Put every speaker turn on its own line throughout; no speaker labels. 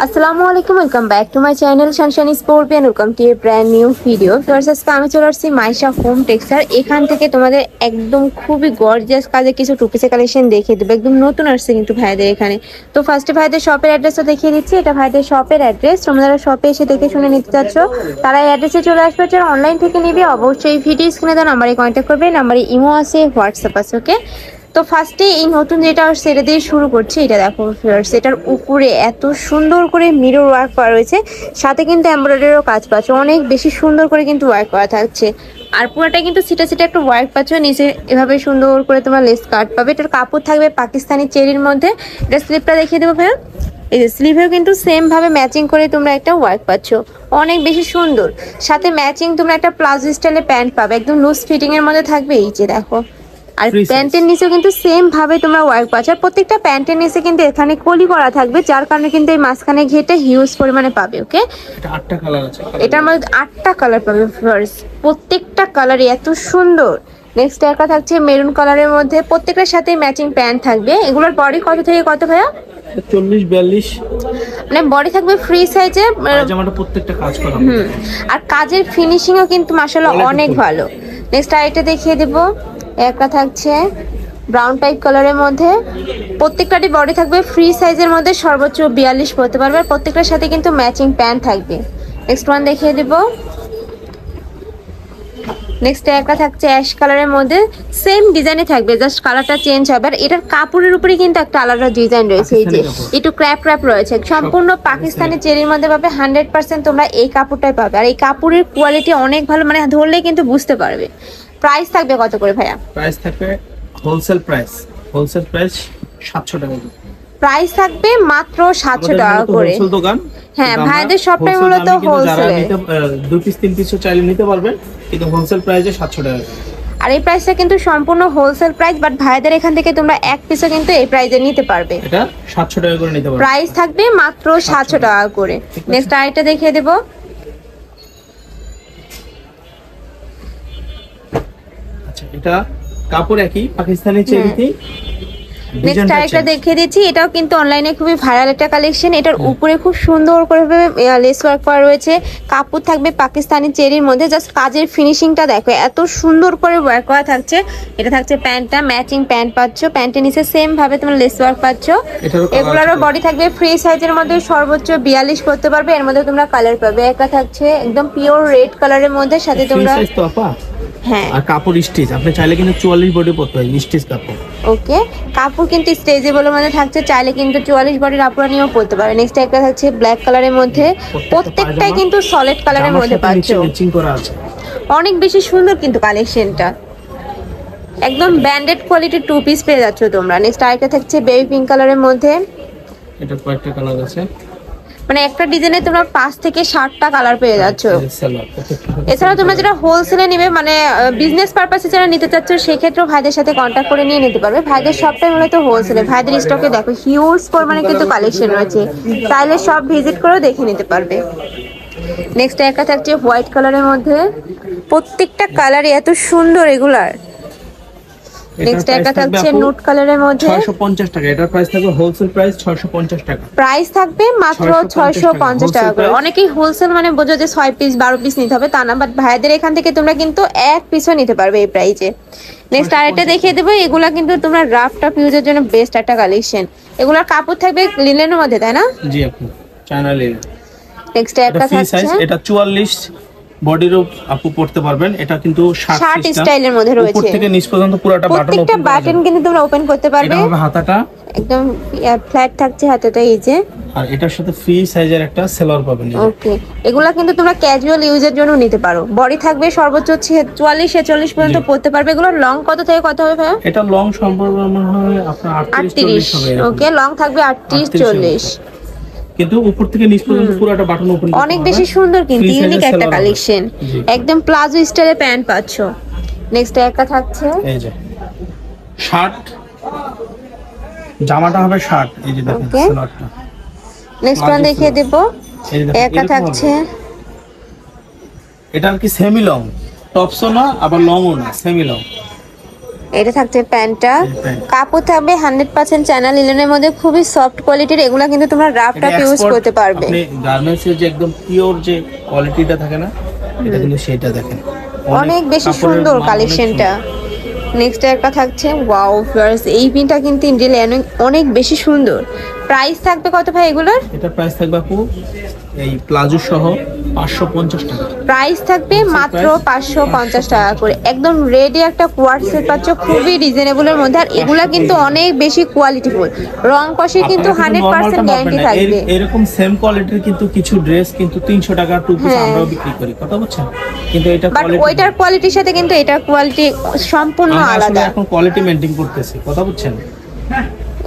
আসসালামু আলাইকুম, welcome back to my channel Sunshine Sportian. Welcome to a brand new video. First আজকে আমি চলে আসছি মাইশা হোম টেক্সচার। এখান থেকে তোমাদের একদম খুবই গর্জিয়াস কাজে কিছু টু পিসের কালেকশন দেখিয়ে দেবো। একদম নতুন আসছে কিন্তু ভাইদের এখানে। তো ফার্স্টে ভাইদের শপের অ্যাড্রেসটা দেখিয়ে দিচ্ছি। এটা ভাইদের শপের অ্যাড্রেস। তোমরা শপে এসে দেখে শুনে নিতে চাচ্ছ তারা এই অ্যাড্রেসে চলে আসবে। যারা অনলাইন থেকে নিবে অবশ্যই ভিডিও স্ক্রিনে দেওয়া নাম্বারে কন্ট্যাক্ট করবে। নাম্বারে ইমো আছে, হোয়াটসঅ্যাপ আছে। ওকে, তো ফার্স্টে এই নতুন যেটা আসছে এটা দিয়ে শুরু করছি। এটা দেখো ভিউয়ার্স, এটার উপরে এত সুন্দর করে মিরর ওয়ার্ক করা রয়েছে, সাথে কিন্তু এমব্রয়ডারিরও কাজ পাচ্ছে। অনেক বেশি সুন্দর করে কিন্তু ওয়ার্ক করা থাকছে। আর পুরোটা কিন্তু সিটা সিটা একটা ওয়ার্ক পাচ্ছ। নিচে এভাবে সুন্দর করে তোমার লেস কাট পাবে। এটার কাপড় থাকবে পাকিস্তানি চেরির মধ্যে। এটা স্লিপটা দেখিয়ে দেবো ভাইয়া। এই যে স্লিভেও কিন্তু সেম ভাবে ম্যাচিং করে তোমরা একটা ওয়ার্ক পাচ্ছ, অনেক বেশি সুন্দর। সাথে ম্যাচিং তোমরা একটা প্লাজো স্টাইলে প্যান্ট পাবে, একদম লুজ ফিটিং এর মধ্যে থাকবে। এই যে দেখো, আর প্যান্টের নিচেও কিন্তু সেম ভাবে তোমরা ওয়ার্ক পাচ্ছ। আর প্রত্যেকটা প্যান্টের নিচে কিন্তু এখানে কলি করা থাকবে, যার কারণে কিন্তু এই মাঝখানে ঘেটে হিউজ পরিমাণে পাবে। ওকে,
এটা 8টা কালার আছে,
এটার মধ্যে 8টা কালার পাবে ফার্স্ট, প্রত্যেকটা কালারই এত সুন্দর। নেক্সট একটা থাকছে মেরুন কালারের মধ্যে, প্রত্যেকটার সাথে ম্যাচিং প্যান্ট থাকবে। এগুলোর বডি কত থেকে কত ভাইয়া?
40-42
মানে বডি থাকবে ফ্রি সাইজে,
জামাটা প্রত্যেকটা কাজ করা।
আর কাজের ফিনিশিংও কিন্তু মাশাআল্লাহ অনেক ভালো। নেক্সট আইটা দেখিয়ে দেবো। একটা থাকছে ব্রাউন টাইপ কালারের মধ্যে, প্রত্যেকটারই বডি থাকবে ফ্রি সাইজের মধ্যে, সর্বোচ্চ 42 পরতে পারবে। আর প্রত্যেকটার সাথে কিন্তু ম্যাচিং প্যান্ট থাকবে। নেক্সট ওয়ান দেখিয়ে দেবো। নেক্সট একটা থাকছে অ্যাশ কালারের মধ্যে, সেম ডিজাইনে থাকবে, জাস্ট কালারটা চেঞ্জ হবে। আর এটার কাপড়ের উপরে কিন্তু একটা আলাদা ডিজাইন রয়েছে। এই যে একটু ক্র্যাপ ক্র্যাপ রয়েছে, সম্পূর্ণ পাকিস্তানি চেরির মধ্যে পাবে। 100% তোমরা এই কাপড়টাই পাবে। আর এই কাপড়ের কোয়ালিটি অনেক ভালো, মানে ধরলেই কিন্তু বুঝতে পারবে। প্রাইস থাকবে কত করে ভাইয়া?
প্রাইস থাকবে হোলসেল প্রাইস 700 টাকা।
প্রাইস থাকবে মাত্র 700 টাকা করে।
হোলসেল দোকান।
হ্যাঁ, ভাইদের শপটাই মূলত হোলসেল।
2 পিস 3 পিসও চাইলে নিতে পারবেন, কিন্তু হোলসেল প্রাইসে 700 টাকা।
আর এই প্রাইসটা কিন্তু সম্পূর্ণ হোলসেল প্রাইস, বাট ভাইদের এখান থেকে তোমরা এক পিসও কিন্তু এই প্রাইসে নিতে পারবে।
এটা 700 টাকা করে নিতে পারবে।
প্রাইস থাকবে মাত্র 700 টাকা করে। নেক্সট আইটা দেখিয়ে দেব।
আচ্ছা, এটা কাপড় একই পাকিস্তানি চেরিতে।
নেক্সট আরেকটা দেখিয়ে দিচ্ছি। এটাও কিন্তু অনলাইনে খুবই ভাইরাল একটা কালেকশন। এটার উপরে খুব সুন্দর করে লেস ওয়ার্ক করা রয়েছে, কাপড় থাকবে পাকিস্তানি চেরির মধ্যে। জাস্ট কাজের ফিনিশিংটা দেখো, এত সুন্দর করে ওয়ার্ক করা থাকছে। এটা থাকছে প্যান্টটা, ম্যাচিং প্যান্ট পাচ্ছ। প্যান্টের নিচে সেম ভাবে তোমরা লেস ওয়ার্ক পাচ্ছ। এগুলোরও বডি থাকবে ফ্রি সাইজের মধ্যে, সর্বোচ্চ 42 করতে পারবে। এর মধ্যে তোমরা কালার পাবে। একটা থাকছে একদম পিওর রেড কালারের মধ্যে, সাথে তোমরা হ্যাঁ,
আর কাপড় স্টিচ আপনি চাইলে কিন্তু 44 বডি পরতে হয়, স্টিচ কাপড়।
ওকে, কাপড় কিন্তু স্ট্রেচেবল মধ্যে থাকছে, চাইলে কিন্তু 44 বডির আপুরা নিয়েও পরতে পারে। নেক্সট একটা থাকছে ব্ল্যাক কালারের মধ্যে, প্রত্যেকটাই কিন্তু সলিড কালারের মধ্যে পাচ্ছ।
ম্যাচিং করা আছে,
অনেক বেশি সুন্দর কিন্তু কালেকশনটা, একদম ব্র্যান্ডেড কোয়ালিটির টু পিস পেয়ে যাচ্ছ তোমরা। নেক্সট আরেকটা থাকছে বেবি পিঙ্ক কালারের মধ্যে।
এটা কয়েকটা কালার আছে,
মানে একটা ডিজাইনে তোমরা 5 থেকে 7টা কালার পেয়ে যাচ্ছ। এছাড়া তোমরা যেটা হোলসেলে নিবে, মানে বিজনেস পারপাসে যারা নিতে চাচ্ছ, সেক্ষেত্রেও ভাইদের সাথে কন্ট্যাক্ট করে নিয়ে নিতে পারবে। ভাইদের সবটাই মূলত হোলসেলে। ভাইদের স্টকে দেখো হিউজ পরিমাণে কিন্তু কালেকশন রয়েছে, চাইলে সব ভিজিট করেও দেখে নিতে পারবে। নেক্সট একটা থাকছে হোয়াইট কালারের মধ্যে, প্রত্যেকটা কালারই এত সুন্দর এগুলার। নেক্সট একটা থাকছে নুট কালারের মধ্যে,
650 টাকা। এটার প্রাইস থাকবে হোলসেল প্রাইস 650 টাকা।
প্রাইস থাকবে মাত্র 650 টাকা করে। অনেকেই হোলসেল মানে বোঝো যে 6 পিস 12 পিস নিতে হবে, তা না, বাট ভাইদের এখান থেকে তোমরা কিন্তু এক পিসও নিতে পারবে এই প্রাইসে। নেক্সট আরেকটা দেখিয়ে দেবো। এগুলা কিন্তু তোমরা রাফ টপ ইউজের জন্য বেস্ট একটা কালেকশন। এগুলার কাপড় থাকবে লিনেনের মধ্যে, তাই না?
জি আপু, চায়না লিনেন।
নেক্সট একটা থাকছে,
এটা 44 বডিরও আপু পড়তে পারবেন। এটা কিন্তু
শার্ট স্টাইলের মধ্যে রয়েছে,
উপর থেকে নিচ পর্যন্ত পুরোটা বাটন,
প্রত্যেকটা বাটন কিন্তু তোমরা ওপেন করতে পারবে।
এটা হবে হাতাটা,
একদম ফ্ল্যাট থাকছে হাতাটা। এই যে,
আর এটার সাথে ফ্রি সাইজের একটা সেলর পাবেন।
ওকে, এগুলা কিন্তু তোমরা ক্যাজুয়াল ইউজের জন্য নিতে পারো। বডি থাকবে সর্বোচ্চ 44-46 পর্যন্ত পড়তে পারবে। এগুলো লং কত থেকে কত হবে ভাই?
এটা লং সম্পর্ক মনে হয় আপনার 38-40 হবে।
ওকে, লং থাকবে 38-40,
কিন্তু উপর থেকে নিচ পর্যন্ত পুরোটা বাটন ওপেন।
অনেক বেশি সুন্দর কিন্তু ইউনিক একটা কালেকশন। একদম প্লাজো স্টাইলে প্যান্ট পাচ্ছ। নেক্সট একটা থাকছে
এই যে শার্ট, জামাটা হবে শার্ট। এই যে দেখেন সেলরটা।
নেক্সট ওয়ান দেখিয়ে দেব। একটা থাকছে,
এটা কি সেমি লং, টপসও না আবার লংও না, সেমি লং।
এটা থাকছে প্যান্টটা,
প্যান্ট।
কাপড় থাকবে 100% চ্যানেল লিনেনের মধ্যে, খুবই সফট কোয়ালিটির। এগুলা কিন্তু তোমরা রাফ টাফ ইউজ করতে পারবে।
আপনি গার্মেন্টস এর যে একদম পিওর যে কোয়ালিটিটা থাকে না, এটা কিন্তু সেটা দেখেন
অনেক বেশি
কাপড়ের
সুন্দর
মান অনেক
কালেকশনটা।
সুন্দর।
নেক্সট একটা থাকছে ওয়াও ভিউয়ার্স, এই পিনটা কিন্তু ইন্ডিয়ালে অনেক বেশি সুন্দর। প্রাইস থাকবে কত ভাই এগুলোর?
এটা প্রাইস থাকবে আপু এই প্লাজো সহ 550 টাকা।
প্রাইস থাকবে মাত্র 550 টাকা করে। একদম রেডি একটা কোয়ার্ড সেট পাচ্ছ খুবই রিজনেবলের মধ্যে। আর এগুলা কিন্তু অনেক বেশি কোয়ালিটিফুল, রং কষে কিন্তু 100% গ্যারান্টি থাকবে।
এরকম সেম কোয়ালিটির কিন্তু কিছু ড্রেস কিন্তু 300 টাকা টু পিস আমরাও বিক্রি করি, কথা বুঝছেন? কিন্তু এটা
বাট ওইটার কোয়ালিটির সাথে কিন্তু এটার কোয়ালিটি সম্পূর্ণ আলাদা।
এখন কোয়ালিটি মেইনটেইন করতেছি, কথা বুঝছেন?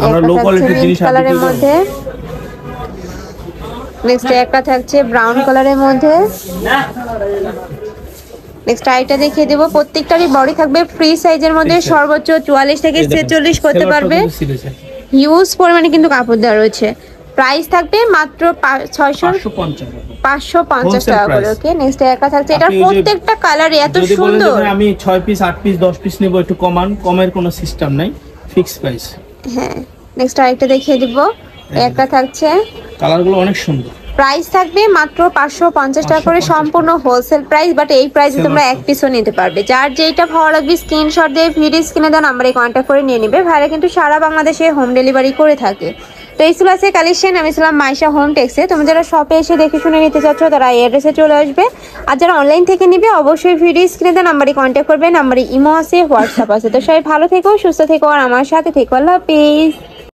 আমরা লো কোয়ালিটির জিনিস
কালারের মধ্যে। নেক্সট একটা থাকছে ব্রাউন কালারের মধ্যে। নেক্সট আইটা দেখিয়ে দেবো। প্রত্যেকটারই বডি থাকবে ফ্রি সাইজের মধ্যে, সর্বোচ্চ 44 থেকে 46 করতে পারবে। হিউজ পরিমাণে কিন্তু কাপড় দেওয়া রয়েছে। প্রাইস থাকবে মাত্র 550 টাকা করে। ওকে, নেক্সট একটা থাকছে, এটার প্রত্যেকটা কালার এত সুন্দর।
আমি 6 পিস 8 পিস 10 পিস নেব, একটু কমান, কমের কোনো সিস্টেম নাই, ফিক্স প্রাইস।
হ্যাঁ, নেক্সট আরেকটা দেখিয়ে দিব। একটা থাকছে,
কালারগুলো অনেক সুন্দর।
প্রাইস থাকবে মাত্র 550 টাকা করে, সম্পূর্ণ হোলসেল প্রাইস। বাট এই প্রাইসে তোমরা এক পিসও নিতে পারবে। যার যেটা ভালো লাগবে স্ক্রিনশট দিয়ে ভিডিও স্ক্রিনে দেওয়া নাম্বারে কন্ট্যাক্ট করে নিয়ে নেবে। ভাইরা কিন্তু সারা বাংলাদেশে হোম ডেলিভারি করে থাকে। তো এই ছিল আজকে কালেকশন। আমি ছিলাম মাইশা হোম টেক্সে। তুমি যারা শপে এসে দেখে শুনে নিতে চাচ্ছ তারা এই অ্যাড্রেসে চলে আসবে। আর যারা অনলাইন থেকে নিবে অবশ্যই ভিডিও স্ক্রিনে দেওয়া নাম্বারে কন্ট্যাক্ট করবে। নাম্বারে ইমো আছে, হোয়াটসঅ্যাপ আছে। তো সবাই ভালো থেকো, সুস্থ থেকো, আর আমার সাথে থেকো। আল্লাহ হাফেজ।